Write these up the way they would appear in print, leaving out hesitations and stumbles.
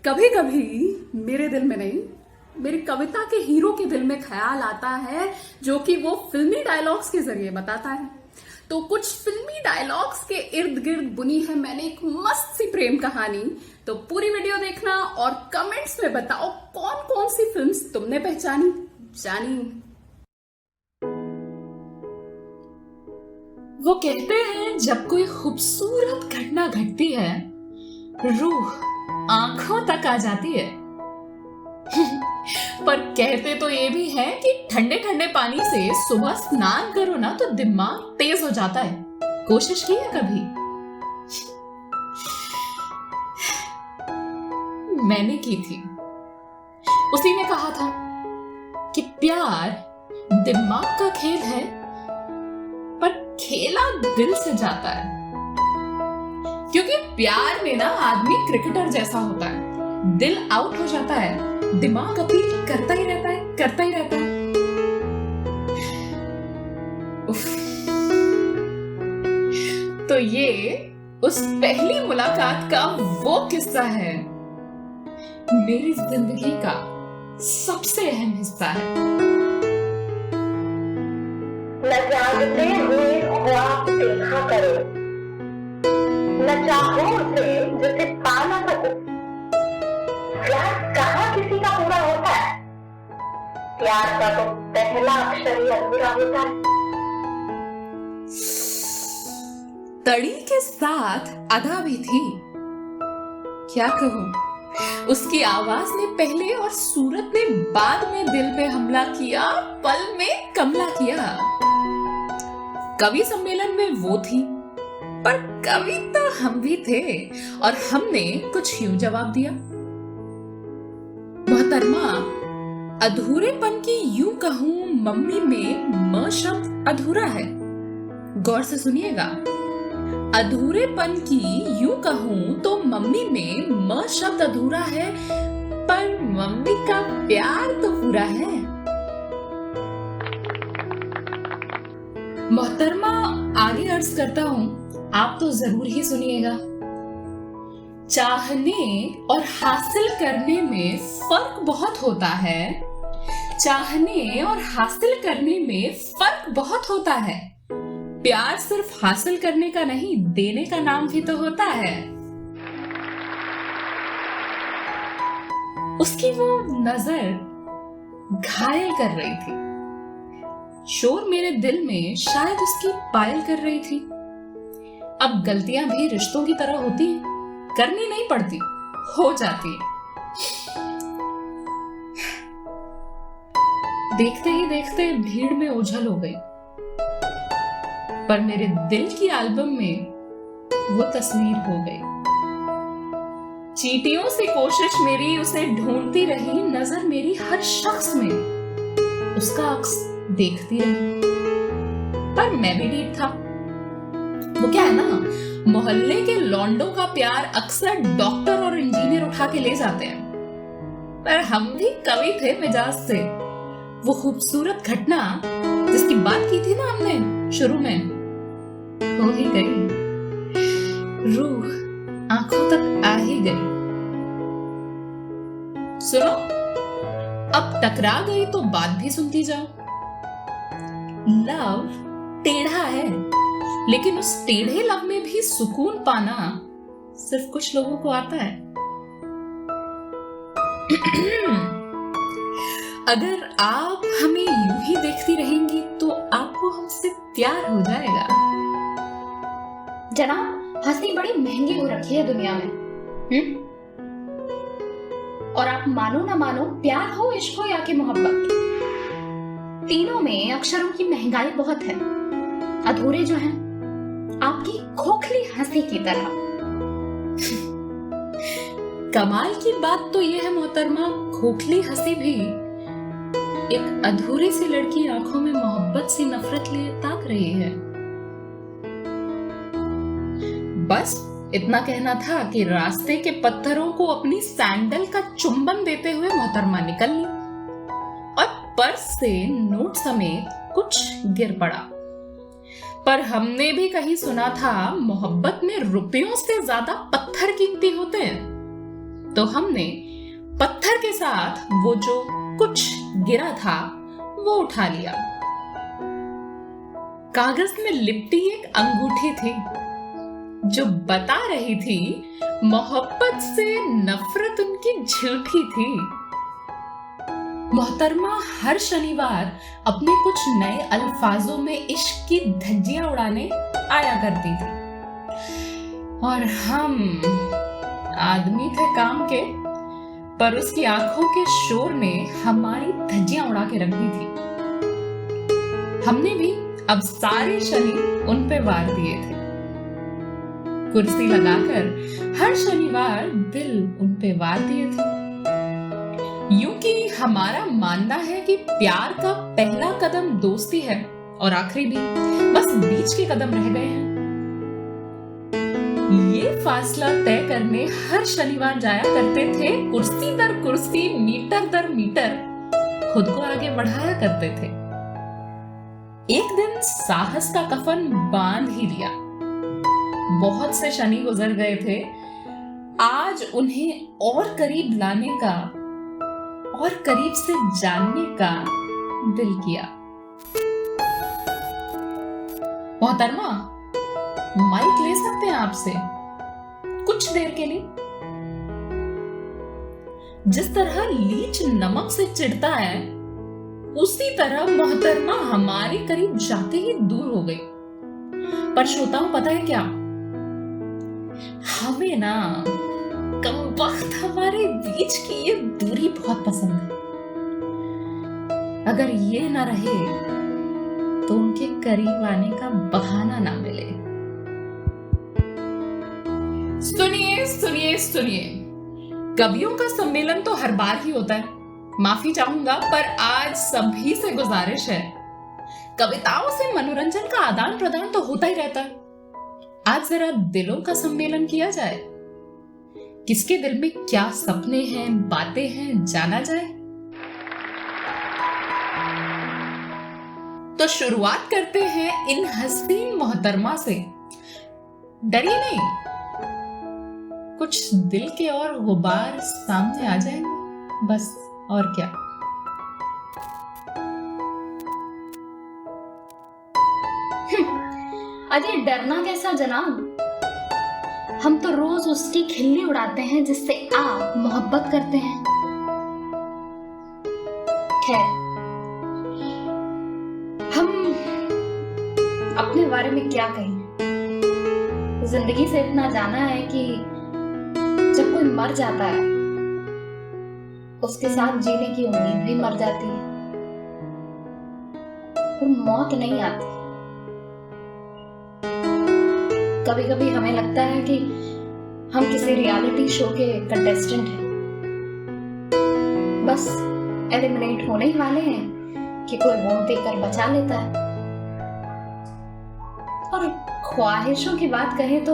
कभी कभी मेरे दिल में नहीं, मेरी कविता के हीरो के दिल में ख्याल आता है जो कि वो फिल्मी डायलॉग्स के जरिए बताता है। तो कुछ फिल्मी डायलॉग्स के इर्द गिर्द बुनी है मैंने एक मस्त सी प्रेम कहानी। तो पूरी वीडियो देखना और कमेंट्स में बताओ कौन कौन सी फिल्म्स तुमने पहचानी जानी। वो कहते हैं जब कोई खूबसूरत घटना घटती है रूह आंखों तक आ जाती है। पर कहते तो ये भी है कि ठंडे ठंडे पानी से सुबह स्नान करो ना तो दिमाग तेज हो जाता है। कोशिश की है कभी? मैंने की थी। उसी ने कहा था कि प्यार दिमाग का खेल है पर खेला दिल से जाता है। क्योंकि प्यार में ना आदमी क्रिकेटर जैसा होता है, दिल आउट हो जाता है, दिमाग अपील करता ही रहता है, करता ही रहता है। उफ। तो ये उस पहली मुलाकात का वो किस्सा है, मेरी जिंदगी का सबसे अहम हिस्सा है। न जागते हुए ख्वाब देखा करो, न चाहो उसे जिसे पा ना सको। प्यार कहाँ किसी का पूरा होता है, प्यार का तो पहला अक्षर ही अधूरा होता है। तड़ी के साथ अदा भी थी, क्या कहूं, उसकी आवाज ने पहले और सूरत ने बाद में दिल पे हमला किया, पल में कमला किया। कवि सम्मेलन में वो थी पर कवि तो हम भी थे और हमने कुछ यूं जवाब दिया। मोहतरमा, अधूरेपन की यूं कहूं मम्मी में म शब्द अधूरा है। गौर से सुनिएगा, अधूरेपन की यूं कहूं तो मम्मी में म शब्द अधूरा है पर मम्मी का प्यार तो पूरा है। मोहतरमा, आगे अर्ज करता हूं, आप तो जरूर ही सुनिएगा। चाहने और हासिल करने में फर्क बहुत होता है, चाहने और हासिल करने में फर्क बहुत होता है। प्यार सिर्फ हासिल करने का नहीं, देने का नाम भी तो होता है। उसकी वो नजर घायल कर रही थी, शोर मेरे दिल में शायद उसकी पायल कर रही थी। अब गलतियां भी रिश्तों की तरह होती हैं, करनी नहीं पड़ती, हो जाती है। देखते ही देखते भीड़ में ओझल हो गई, पर मेरे दिल की एल्बम में वो तस्वीर हो गई। चींटियों से कोशिश मेरी उसे ढूंढती रही, नजर मेरी हर शख्स में उसका अक्स देखती रही। पर मैं भी ठीक था। वो क्या है ना, मोहल्ले के लौंडों का प्यार अक्सर डॉक्टर और इंजीनियर उठा के ले जाते हैं, पर हम भी कवि थे मिजाज से। वो खूबसूरत घटना जिसकी बात की थी ना हमने शुरू में, हो ही गई, रूह आंखों तक आ ही गई। सुनो, अब टकरा गई तो बात भी सुनती जाओ। लव टेढ़ा है, लेकिन उस टेढ़े लव में भी सुकून पाना सिर्फ कुछ लोगों को आता है। अगर आप हमें यूं ही देखती रहेंगी तो आपको हमसे प्यार हो जाएगा। जनाब, हंसी बड़ी महंगी हो रखी है दुनिया में। और आप मानो ना मानो, प्यार हो, इश्क हो या कि मोहब्बत, तीनों में अक्षरों की महंगाई बहुत है। अधूरे जो हैं आपकी खोखली हंसी की तरह। कमाल की बात तो यह है मोहतरमा, खोखली हंसी भी एक अधूरी सी लड़की आंखों में मोहब्बत सी नफरत लिए ताक रही है। बस इतना कहना था कि रास्ते के पत्थरों को अपनी सैंडल का चुंबन देते हुए मोहतरमा निकल ली और पर्स से नोट समेत कुछ गिर पड़ा। पर हमने भी कहीं सुना था मोहब्बत में रुपयों से ज्यादा पत्थर कीमती होते हैं। तो हमने पत्थर के साथ वो जो कुछ गिरा था वो उठा लिया। कागज में लिपटी एक अंगूठी थी जो बता रही थी मोहब्बत से नफरत उनकी झूठी थी। मोहतरमा हर शनिवार अपने कुछ नए अल्फाजों में इश्क की धज्जियां उड़ाने आया करती थी और हम आदमी थे काम के, पर उसकी आंखों के शोर ने हमारी धज्जियां उड़ा के रख दी थी। हमने भी अब सारे शनि उन पे वार दिए थे। कुर्सी लगाकर हर शनिवार दिल उन पे वार दिए थे। यूं कि हमारा मानना है कि प्यार का पहला कदम दोस्ती है और आखिरी भी बस बीच के कदम रह गए हैं। ये फासला तय करने हर शनिवार जाया करते थे, कुर्सी दर कुर्सी, मीटर दर मीटर खुद को आगे बढ़ाया करते थे। एक दिन साहस का कफन बांध ही लिया। बहुत से शनि गुजर गए थे, आज उन्हें और करीब लाने का और करीब से जानने का दिल किया। मोहतरमा, माइक ले सकते हैं आपसे कुछ देर के लिए? जिस तरह लीच नमक से चिढ़ता है, उसी तरह मोहतरमा हमारे करीब जाते ही दूर हो गई। पर श्रोताओं, पता है क्या, हमें ना कमबख्त हमारे बीच की ये दूरी बहुत पसंद है। अगर ये ना रहे तो उनके करीब आने का बहाना ना मिले। सुनिए सुनिए सुनिए, कवियों का सम्मेलन तो हर बार ही होता है, माफी चाहूंगा, पर आज सभी से गुजारिश है, कविताओं से मनोरंजन का आदान प्रदान तो होता ही रहता है। आज जरा दिलों का सम्मेलन किया जाए। किसके दिल में क्या सपने हैं, बातें हैं, जाना जाए। तो शुरुआत करते हैं इन हसीन मोहतरमा से। डरिए नहीं, कुछ दिल के और गुबार सामने आ जाएंगे, बस, और क्या। अरे डरना कैसा जनाब, हम तो रोज उसकी खिल्ली उड़ाते हैं जिससे आप मोहब्बत करते हैं। खैर, हम अपने बारे में क्या कहें। जिंदगी से इतना जाना है कि जब कोई मर जाता है, उसके साथ जीने की उम्मीद भी मर जाती है, पर मौत नहीं आती। कभी कभी हमें लगता है कि हम किसी रियलिटी शो के कंटेस्टेंट हैं, बस एलिमिनेट होने ही वाले हैं कि कोई वोट देकर बचा लेता है। और ख्वाहिशों की बात करें तो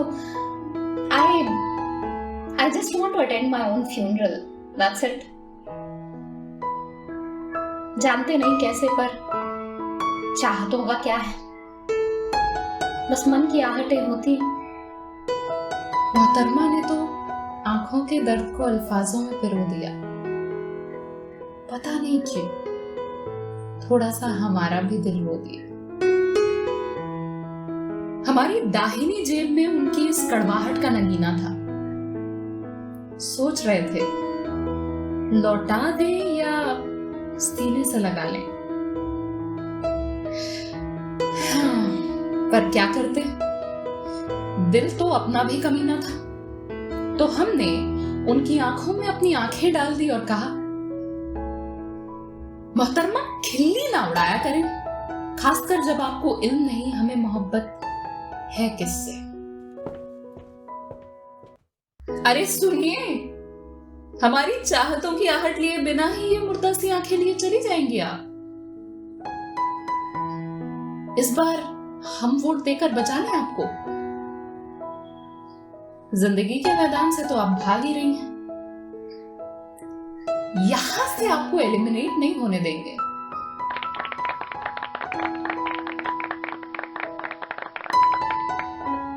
I just want to attend my own funeral. That's it. जानते नहीं कैसे, पर चाहतों का क्या है, बस मन की आहटें होती। मोहतरमा ने तो आंखों के दर्द को अल्फाजों में पिरो दिया। पता नहीं क्यों, थोड़ा सा हमारा भी दिल रो दिया। हमारी दाहिनी जेब में उनकी इस कड़वाहट का नगीना था। सोच रहे थे लौटा दें या सीने से लगा लें। हाँ, पर क्या करते, दिल तो अपना भी कमीना था। तो हमने उनकी आंखों में अपनी आंखें डाल दी और कहा, मोहतरमा खिल्ली ना उड़ाया करें, खासकर जब आपको इल्म नहीं हमें मोहब्बत है किससे। अरे सुनिए, हमारी चाहतों की आहट लिए बिना ही ये मुर्दा सी आंखें लिए चली जाएंगी आप। इस बार हम वोट देकर बचा लें आपको। जिंदगी के मैदान से तो आप भाग ही रही हैं, यहां से आपको एलिमिनेट नहीं होने देंगे।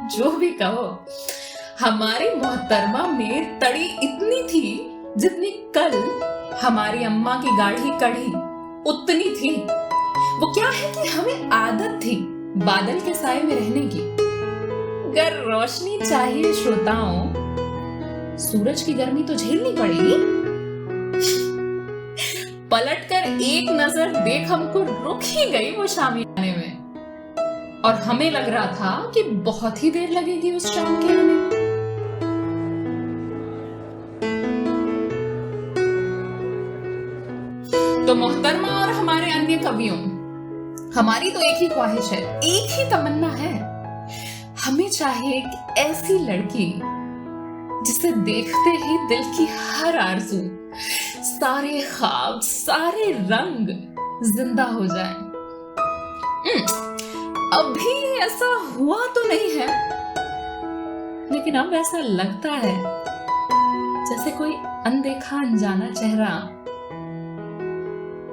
जो भी कहो, हमारी मोहतरमा में तड़ी इतनी थी जितनी कल हमारी अम्मा की गाढ़ी कढ़ी उतनी थी। वो क्या है कि हमें आदत थी बादल के साए में रहने की। अगर रोशनी चाहिए श्रोताओं, सूरज की गर्मी तो झेलनी पड़ेगी। पलटकर एक नजर देख हमको रुक ही गई वो शाम आने में, और हमें लग रहा था कि बहुत ही देर लगेगी उस शाम के आने में। तो मोहतरमा और हमारे अन्य कवियों, हमारी तो एक ही ख्वाहिश है, एक ही तमन्ना है। हमें चाहिए एक ऐसी लड़की जिसे देखते ही दिल की हर आरज़ू, सारे ख्वाब, सारे रंग जिंदा हो जाएं। अभी ऐसा हुआ तो नहीं है, लेकिन अब ऐसा लगता है जैसे कोई अनदेखा अनजाना चेहरा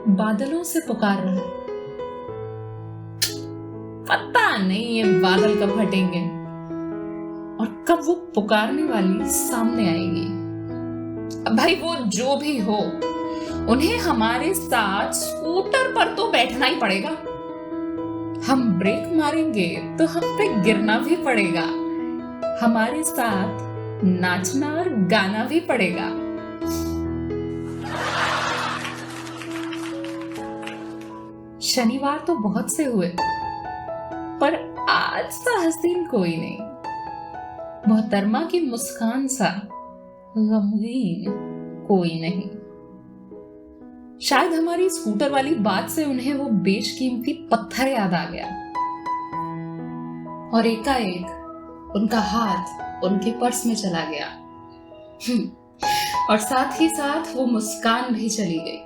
बादलों से पुकार रहा है। पता नहीं ये बादल कब हटेंगे और कब वो पुकारने वाली सामने आएगी। अब भाई वो जो भी हो, उन्हें हमारे साथ स्कूटर पर तो बैठना ही पड़ेगा। हम ब्रेक मारेंगे तो हम पे गिरना भी पड़ेगा, हमारे साथ नाचना और गाना भी पड़ेगा। शनिवार तो बहुत से हुए, पर आज सा हसीन कोई नहीं। मोहतरमा की मुस्कान सा गमगीन कोई नहीं। शायद हमारी स्कूटर वाली बात से उन्हें वो बेशकीमती पत्थर याद आ गया, और एकाएक उनका हाथ उनके पर्स में चला गया, और साथ ही साथ वो मुस्कान भी चली गई।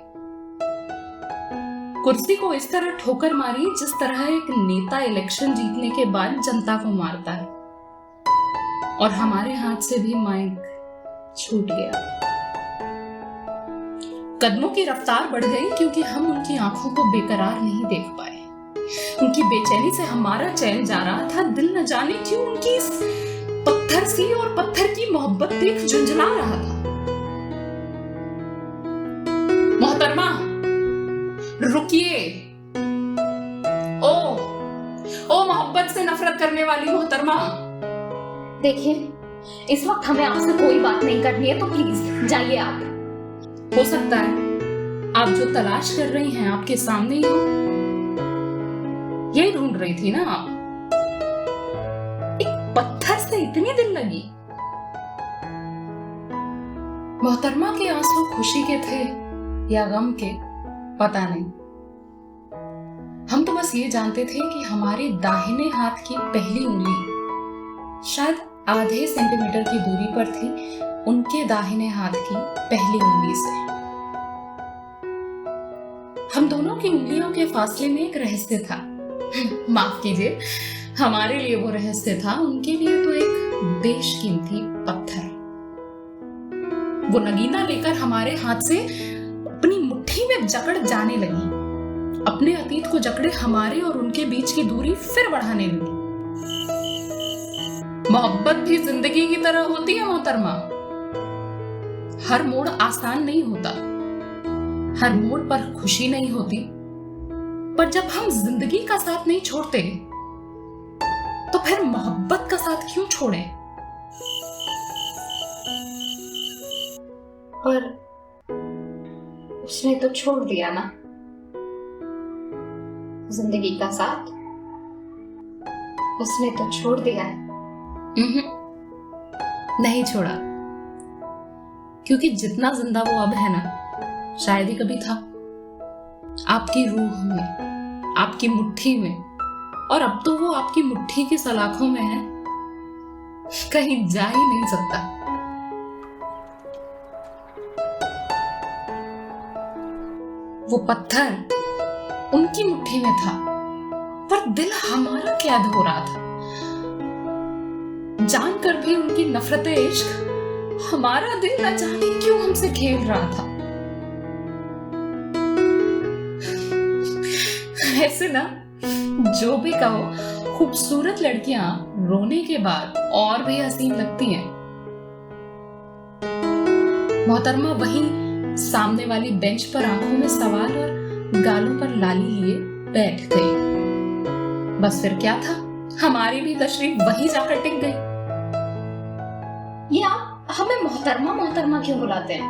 कुर्सी को इस तरह ठोकर मारी जिस तरह एक नेता इलेक्शन जीतने के बाद जनता को मारता है, और हमारे हाथ से भी माइक छूट गया। कदमों की रफ्तार बढ़ गई क्योंकि हम उनकी आंखों को बेकरार नहीं देख पाए। उनकी बेचैनी से हमारा चैन जा रहा था। दिल न जाने क्यों उनकी इस पत्थर सी और पत्थर की मोहब्बत देख झुंझला रहा था। मोहतरमा रुकिए। ओ मोहब्बत से नफरत करने वाली मोहतरमा। देखिए, इस वक्त हमें आपसे कोई बात नहीं करनी है, तो प्लीज जाइए आप। हो सकता है आप जो तलाश कर रही हैं आपके सामने ही हो। यही ढूंढ रही थी ना आप? एक पत्थर से इतनी दिल लगी। मोहतरमा के आंसू खुशी के थे या गम के, पता नहीं। हम तो बस ये जानते थे कि हमारे दाहिने हाथ की पहली उंगली शायद आधे सेंटीमीटर की दूरी पर थी उनके दाहिने हाथ की पहली उंगली से। हम दोनों की उंगलियों के फासले में एक रहस्य था। माफ कीजिए, हमारे लिए वो रहस्य था, उनके लिए तो एक बेशकीमती पत्थर। वो नगीना लेकर हमारे हाथ से अपनी मुट्ठी में जकड़ जाने लगी, अपने अतीत को जकड़े हमारे और उनके बीच की दूरी फिर बढ़ाने लगी। मोहब्बत भी जिंदगी की तरह होती है मोहतरमा। हर मोड़ आसान नहीं होता, हर मोड़ पर खुशी नहीं होती, पर जब हम जिंदगी का साथ नहीं छोड़ते तो फिर मोहब्बत का साथ क्यों छोड़े? पर उसने तो छोड़ दिया ना जिंदगी का साथ, उसने तो छोड़ दिया है। नहीं छोड़ा, क्योंकि जितना जिंदा वो अब है ना, शायद ही कभी था। आपकी रूह में, आपकी मुट्ठी में, और अब तो वो आपकी मुट्ठी की सलाखों में है, कहीं जा ही नहीं सकता। वो पत्थर उनकी मुट्ठी में था, पर दिल हमारा कैद हो रहा था। जानकर भी उनकी नफरत इश्क हमारा दिल न जाने क्यों हमसे खेल रहा था। ऐसे ना, जो भी कहो, खूबसूरत लड़कियां रोने के बाद और भी हसीन लगती हैं। मोहतरमा वही सामने वाली बेंच पर आंखों में सवाल और गालों पर लाली लिए बैठ गई। बस फिर क्या था, हमारी भी तशरीफ वही जाकर टिक गई। ये आप हमें मोहतरमा मोहतरमा क्यों बुलाते हैं?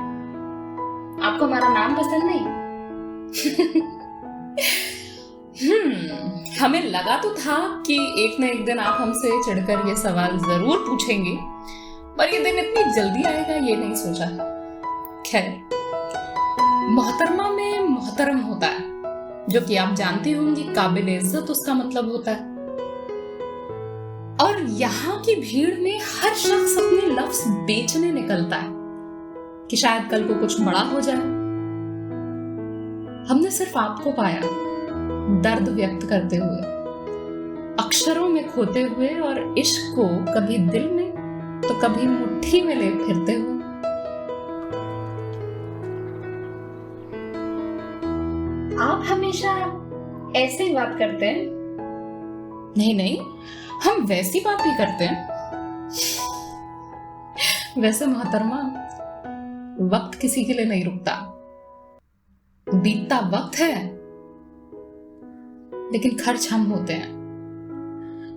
आपको हमारा नाम पसंद नहीं? हमें लगा तो था कि एक न एक दिन आप हमसे चिढ़कर ये सवाल जरूर पूछेंगे, पर ये दिन इतनी जल्दी आएगा ये नहीं सोचा। खैर, मोहतरमा में मोहतरम होता है, जो कि आप जानते होंगे काबिल इज्जत उसका मतलब होता है। और यहाँ की भीड़ में हर शख्स अपने लफ्ज बेचने निकलता है कि शायद कल को कुछ बड़ा हो जाए। हमने सिर्फ आपको पाया दर्द व्यक्त करते हुए, अक्षरों में खोते हुए और इश्क को कभी दिल में तो कभी मुट्ठी में ले फिरते हुए। आप हमेशा ऐसे ही बात करते हैं? नहीं नहीं, हम वैसी बात भी करते हैं। वैसे मोहतरमा, वक्त किसी के लिए नहीं रुकता। बीतता वक्त है, लेकिन खर्च हम होते हैं।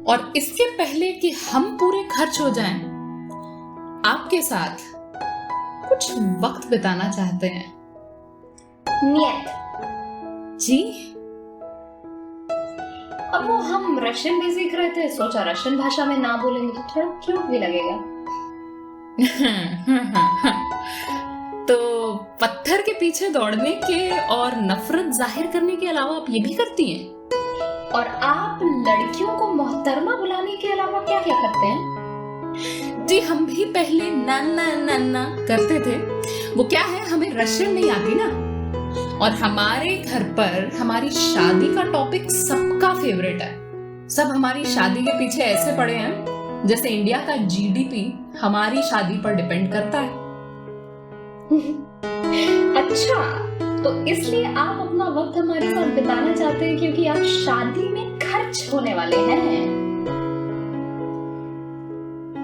और इसके पहले कि हम पूरे खर्च हो जाएं, आपके साथ कुछ वक्त बिताना चाहते हैं। नियत जी, अब वो हम रशियन भी सीख रहे थे, सोचा रशियन भाषा में ना बोलेंगे तो थोड़ा क्यूट भी लगेगा। तो पत्थर के पीछे दौड़ने के और नफरत जाहिर करने के अलावा आप ये भी करती हैं? और आप लड़कियों को मोहतरमा बुलाने के अलावा क्या क्या करते हैं? जी, हम भी पहले नन्ना नन्ना करते थे। वो क्या है, हमें रशियन नहीं आती ना। और हमारे घर पर हमारी शादी का टॉपिक सबका फेवरेट है। सब हमारी शादी के पीछे ऐसे पड़े हैं जैसे इंडिया का जीडीपी हमारी शादी पर डिपेंड करता है। अच्छा, तो इसलिए आप अपना वक्त हमारे साथ बिताना चाहते हैं क्योंकि आप शादी में खर्च होने वाले हैं।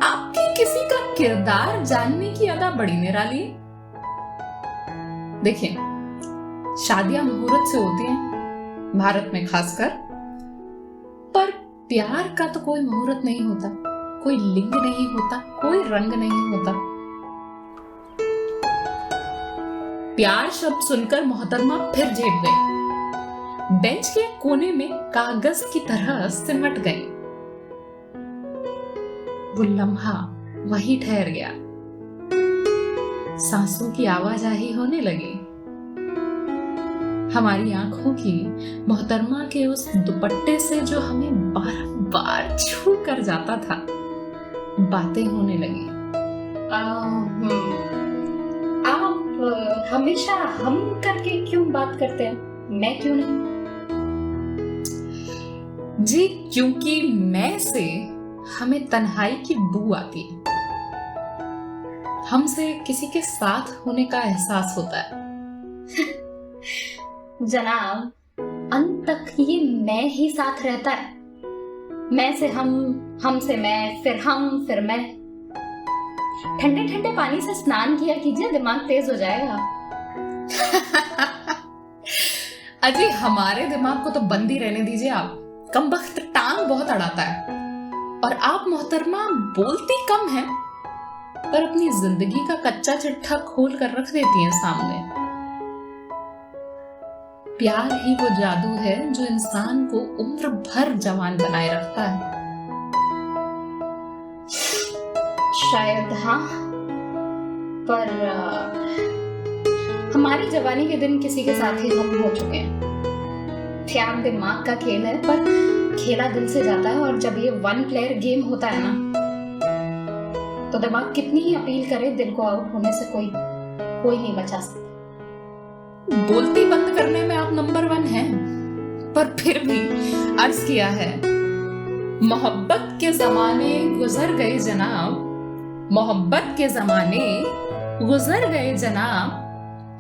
आपकी किसी का किरदार जानने की अदा बड़ी निराली है। देखिए, शादियां मुहूर्त से होती हैं, भारत में खासकर, पर प्यार का तो कोई मुहूर्त नहीं होता, कोई लिंग नहीं होता, कोई रंग नहीं होता। प्यार शब्द सुनकर मोहतरमा फिर झेप गई, बेंच के कोने में कागज की तरह सिमट गई। वो लम्हा वही ठहर गया, सांसों की आवाजाही होने लगी। हमारी आंखों की मोहतरमा के उस दुपट्टे से जो हमें बार-बार छू कर जाता था, बातें होने लगी। आप हमेशा हम करके क्यों बात करते हैं, मैं क्यों नहीं? जी, क्योंकि मैं से हमें तन्हाई की बू आती है, हमसे किसी के साथ होने का एहसास होता है। जनाब, अंत तक ये मैं ही साथ रहता है। मैं से हम से मैं, फिर हम, फिर मैं। ठंडे ठंडे पानी से स्नान किया कीजिए, दिमाग तेज हो जाएगा। अजी, हमारे दिमाग को तो बंद ही रहने दीजिए आप। कमबख्त टांग बहुत अड़ाता है। और आप मोहतरमा बोलती कम हैं, पर अपनी जिंदगी का कच्चा चिट्ठा खोल कर रख देती हैं सामने। प्यार ही वो जादू है जो इंसान को उम्र भर जवान बनाए रखता है। शायद हाँ, पर हमारी जवानी के दिन किसी के साथ ही खत्म हो चुके हैं। प्यार दिमाग का खेल है, पर खेला दिल से जाता है। और जब ये वन प्लेयर गेम होता है ना, तो दिमाग कितनी ही अपील करे, दिल को आउट होने से कोई नहीं बचा सकता। बोलती बंद करने में आप नंबर 1 हैं, पर फिर भी अर्ज किया है, मोहब्बत के जमाने गुजर गए जनाब, मोहब्बत के जमाने गुजर गए जनाब,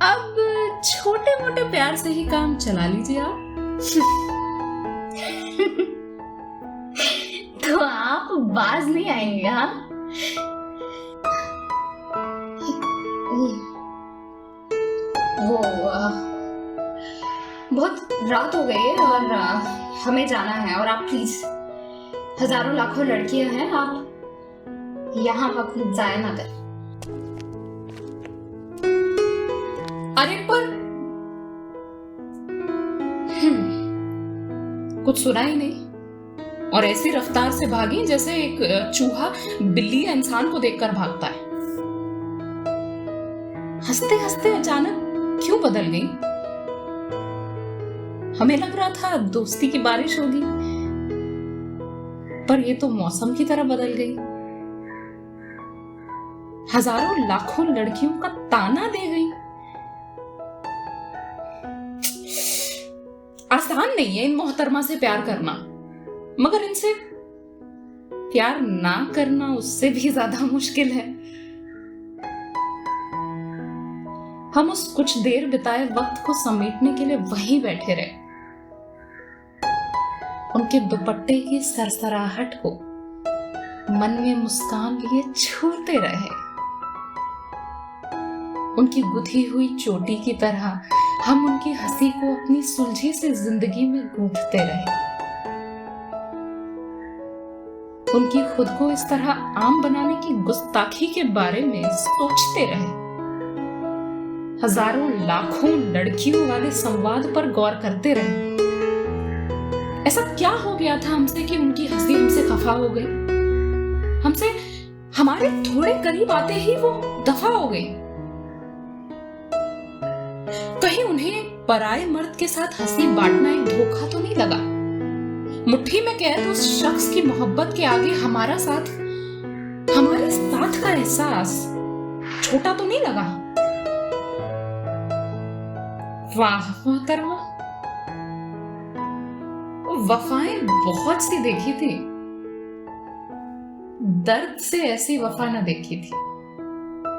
अब छोटे मोटे प्यार से ही काम चला लीजिए आप। बाज नहीं आएंगे। हाँ, वो बहुत रात हो गई है और हमें जाना है। और आप प्लीज, हजारों लाखों लड़कियां हैं, आप यहाँ वक्त जाया ना करें। अरे पर कुछ सुना ही नहीं और ऐसी रफ्तार से भागी जैसे एक चूहा बिल्ली या इंसान को देखकर भागता है। हंसते हंसते अचानक क्यों बदल गई? हमें लग रहा था दोस्ती की बारिश होगी, पर ये तो मौसम की तरह बदल गई। हजारों लाखों लड़कियों का ताना दे गई। आसान नहीं है इन मोहतरमा से प्यार करना, मगर इनसे प्यार ना करना उससे भी ज्यादा मुश्किल है। हम उस कुछ देर बिताए वक्त को समेटने के लिए वहीं बैठे रहे, उनके दुपट्टे की सरसराहट को मन में मुस्कान लिए छूते रहे। उनकी गुथी हुई चोटी की तरह हम उनकी हंसी को अपनी सुलझी से जिंदगी में गूंथते रहे। उनकी खुद को इस तरह आम बनाने की गुस्ताखी के बारे में सोचते रहे। हजारों लाखों लड़कियों वाले संवाद पर गौर करते रहे। ऐसा क्या हो गया था हमसे कि उनकी हंसी हमसे खफा हो गई? हमसे हमारे थोड़े करीब आते ही वो दफा हो गई। कहीं उन्हें पराये मर्द के साथ हंसी बांटना एक धोखा तो नहीं लगा? मुट्ठी में कैद उस शख्स की मोहब्बत के आगे हमारे साथ का एहसास छोटा तो नहीं लगा? वाह मोहतरमा, वफाएं बहुत सी देखी थी, दर्द से ऐसी वफा न देखी थी।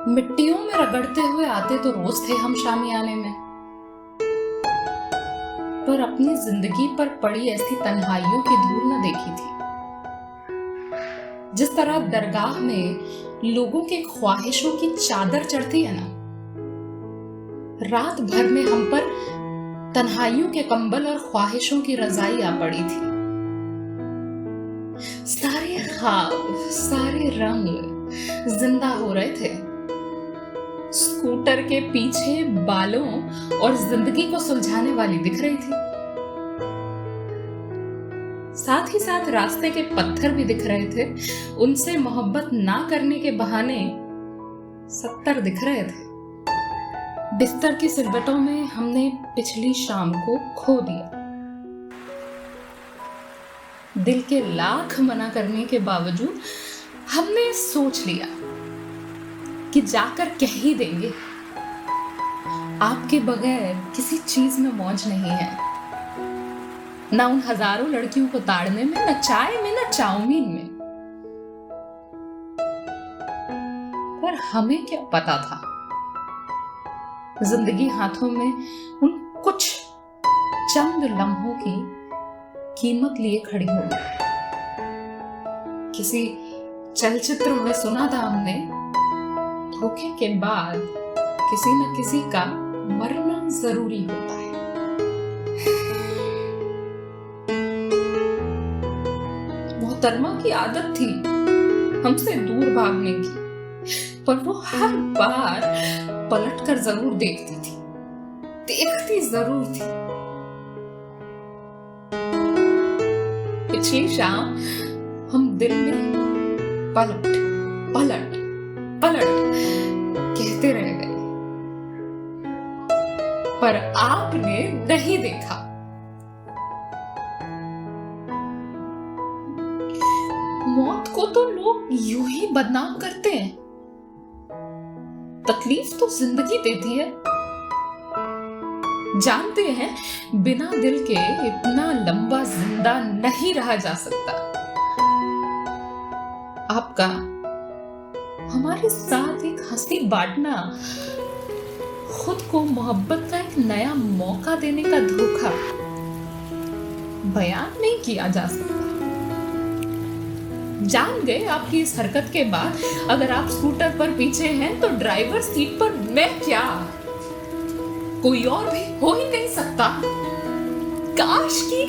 मिट्टियों में रगड़ते हुए आते तो रोज थे हम शामियाने में, पर अपनी जिंदगी पर पड़ी ऐसी तन्हाइयों की धूल न देखी थी। जिस तरह दरगाह में लोगों के ख्वाहिशों की चादर चढ़ती है ना, रात भर में हम पर तन्हाइयों के कंबल और ख्वाहिशों की रजाई आ पड़ी थी। सारे ख्वाब, सारे रंग जिंदा हो रहे थे। स्कूटर के पीछे बालों और जिंदगी को सुलझाने वाली दिख रही थी। साथ ही साथ रास्ते के पत्थर भी दिख रहे थे। उनसे मोहब्बत ना करने के बहाने 70 दिख रहे थे। बिस्तर की सिलवटों में हमने पिछली शाम को खो दिया। दिल के लाख मना करने के बावजूद हमने सोच लिया कि जाकर कह ही देंगे, आपके बगैर किसी चीज में मौज नहीं है। ना उन हजारों लड़कियों को ताड़ने में, न चाय में, न चाउमीन में। पर हमें क्या पता था, जिंदगी हाथों में उन कुछ चंद लम्हों की कीमत लिए खड़ी होगी। किसी चलचित्र में सुना था हमने, धोखे के बाद किसी न किसी का मरना जरूरी होता है। मोहतरमा की आदत थी हमसे दूर भागने की, पर वो हर बार पलटकर जरूर देखती जरूर थी। पिछली शाम हम दिल में पलट पलट पलट कहते रह गए, पर आपने नहीं देखा। मौत को तो लोग यूं ही बदनाम करते हैं, तकलीफ तो जिंदगी देती है। जानते हैं बिना दिल के इतना लंबा जिंदा नहीं रहा जा सकता। आपका हमारे साथ एक हंसी बांटना खुद को मोहब्बत का एक नया मौका देने का धोखा बयान नहीं किया जा सकता। जान गए आपकी इस हरकत के बाद अगर आप स्कूटर पर पीछे हैं तो ड्राइवर सीट पर मैं क्या, कोई और भी हो ही नहीं सकता। काश कि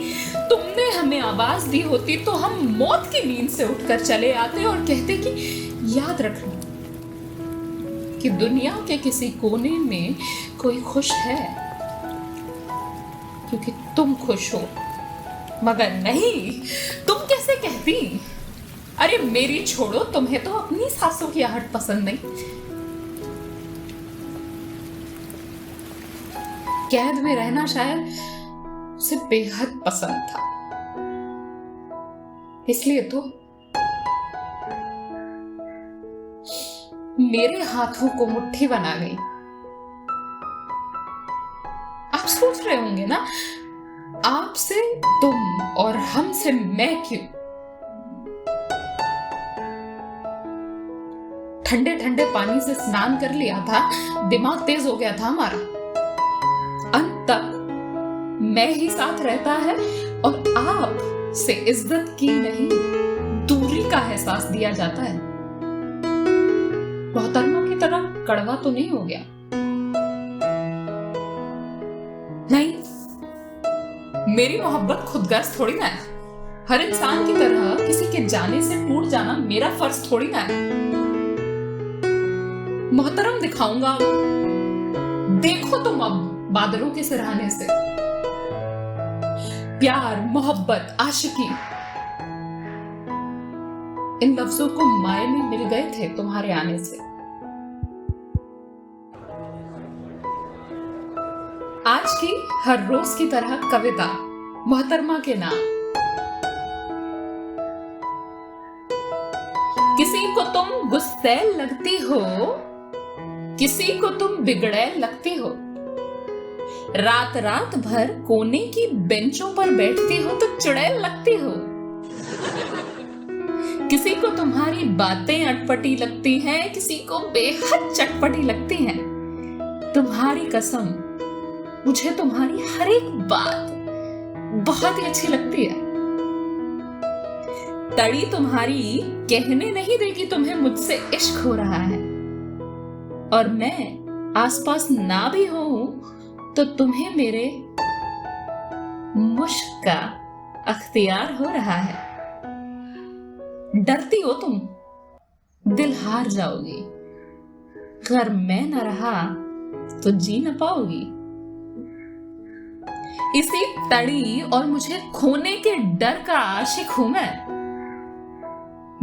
तुमने हमें आवाज दी होती तो हम मौत की नींद से उठकर चले आते और कहते कि याद रखना कि दुनिया के किसी कोने में कोई खुश है क्योंकि तुम खुश हो। मगर नहीं, तुम कैसे कहती, अरे मेरी छोड़ो, तुम्हें तो अपनी सासों की आहट पसंद नहीं। कैद में रहना शायद उसे बेहद पसंद था, इसलिए तो मेरे हाथों को मुट्ठी बना गई। आप सोच रहे होंगे ना, आपसे तुम और हमसे मैं क्यों? ठंडे ठंडे पानी से स्नान कर लिया था, दिमाग तेज हो गया था हमारा। अंत तक मैं ही साथ रहता है और आप से इज्जत की नहीं, दूरी का एहसास दिया जाता है। मोहतरमा की तरह कड़वा तो नहीं हो गया? नहीं, मेरी मोहब्बत खुदगर्ज थोड़ी ना है। हर इंसान की तरह किसी के जाने से टूट जाना मेरा फर्ज थोड़ी ना है। मोहतरम दिखाऊंगा, देखो तुम अब बादलों के सिरहाने से। प्यार, मोहब्बत, आशिकी, इन लफ्जों को मायने मिल गए थे तुम्हारे आने से। आज की हर रोज की तरह कविता मोहतरमा के नाम। किसी को तुम गुस्सैल लगती हो, किसी को तुम बिगड़ैल लगती हो। रात रात भर कोने की बेंचों पर बैठती हो तो चुड़ैल लगती हो। किसी को तुम्हारी बातें अटपटी लगती हैं, किसी को बेहद चटपटी लगती हैं। तुम्हारी कसम, मुझे तुम्हारी हर एक बात बहुत ही अच्छी लगती है। तड़ी तुम्हारी कहने नहीं देगी तुम्हें मुझसे इश्क हो रहा है, और मैं आसपास ना भी हूं तो तुम्हें मेरे मुश्क का अख्तियार हो रहा है। डरती हो तुम, दिल हार जाओगी। अगर मैं न रहा तो जी न पाओगी। इसी तड़ी और मुझे खोने के डर का आशिक हूं मैं।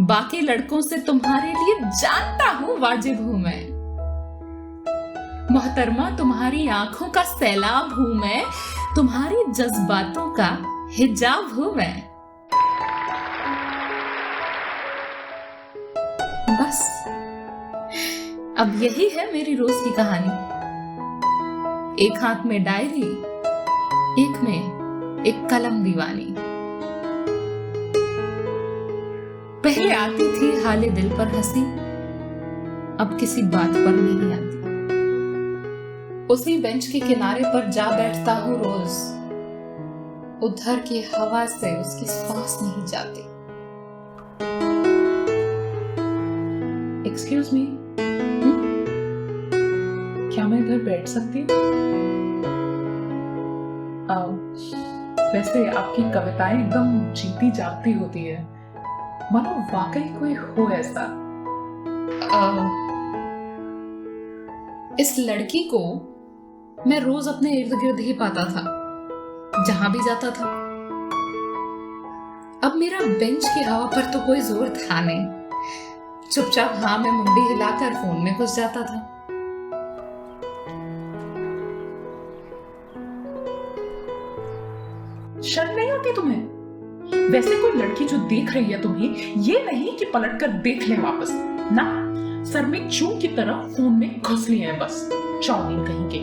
बाकी लड़कों से तुम्हारे लिए जानता हूं वाजिब हूं मैं। मोहतरमा, तुम्हारी आंखों का सैलाब हूं मैं, तुम्हारी जज्बातों का हिजाब हूं मैं। बस अब यही है मेरी रोज की कहानी। एक हाथ में डायरी, एक में एक कलम दीवानी। पहले आती थी हाले दिल पर हंसी, अब किसी बात पर नहीं आती। उसी बेंच के किनारे पर जा बैठता हूं रोज, उधर की हवा से उसकी सांस नहीं जाती। एक्सक्यूज मी, क्या मैं इधर बैठ सकती हूँ? वैसे आपकी कविताएं एकदम जीती जागती होती है, मानो वाकई कोई हो ऐसा। इस लड़की को मैं रोज अपने इर्द गिर्द ही पाता था, जहां भी जाता था। अब मेरा बेंच की हवा पर तो कोई जोर था नहीं। चुपचाप हाँ में मुंडी हिलाकर फोन में घुस जाता था। शर्म नहीं होती तुम्हें? वैसे कोई लड़की जो देख रही है तुम्हें, ये नहीं कि पलट कर देख ले वापस ना, सर में चून की तरह फोन में घुस लिए हैं बस, चाउमीन कहीं के।